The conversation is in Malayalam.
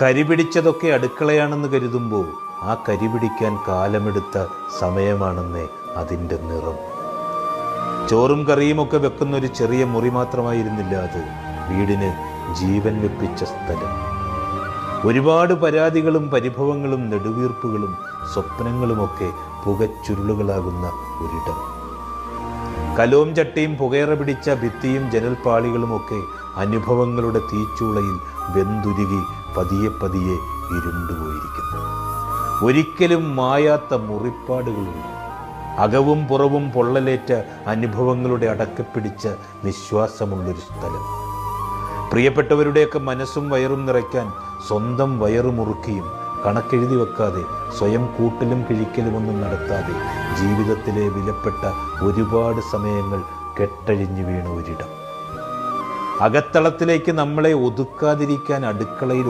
കരിപിടിച്ചതൊക്കെ അടുക്കളയാണെന്ന് കരുതുമ്പോൾ ആ കരിപിടിക്കാൻ കാലമെടുത്ത സമയമാണെന്നേ അതിൻ്റെ നിറം. ചോറും കറിയുമൊക്കെ വെക്കുന്നൊരു ചെറിയ മുറി മാത്രമായിരുന്നില്ല അത്, വീടിന് ജീവൻ വെപ്പിച്ച സ്ഥലം. ഒരുപാട് പരാതികളും പരിഭവങ്ങളും നെടുവീർപ്പുകളും സ്വപ്നങ്ങളുമൊക്കെ പുകച്ചുരുളുകളാകുന്ന ഒരിടം. കലോം ചട്ടിയും പുകയറ പിടിച്ച ഭിത്തിയും ജനൽപ്പാളികളുമൊക്കെ അനുഭവങ്ങളുടെ തീച്ചൂളയിൽ വെന്തുരുകി പതിയെ പതിയെ ഇരുണ്ടുപോയിരിക്കുന്നു. ഒരിക്കലും മായാത്ത മുറിപ്പാടുകളുണ്ട്. അകവും പുറവും പൊള്ളലേറ്റ അനുഭവങ്ങളുടെ അടക്കപ്പിടിച്ച നിശ്വാസമുള്ളൊരു സ്ഥലം. പ്രിയപ്പെട്ടവരുടെയൊക്കെ മനസ്സും വയറും നിറയ്ക്കാൻ സ്വന്തം വയറ് മുറുക്കിയും കണക്കെഴുതി വെക്കാതെ, സ്വയം കൂട്ടലും കിഴിക്കലുമൊന്നും നടത്താതെ ജീവിതത്തിലെ വിലപ്പെട്ട ഒരുപാട് സമയങ്ങൾ കെട്ടഴിഞ്ഞു വീണ ഒരിടം. അകത്തളത്തിലേക്ക് നമ്മളെ ഒതുക്കാതിരിക്കാൻ അടുക്കളയിൽ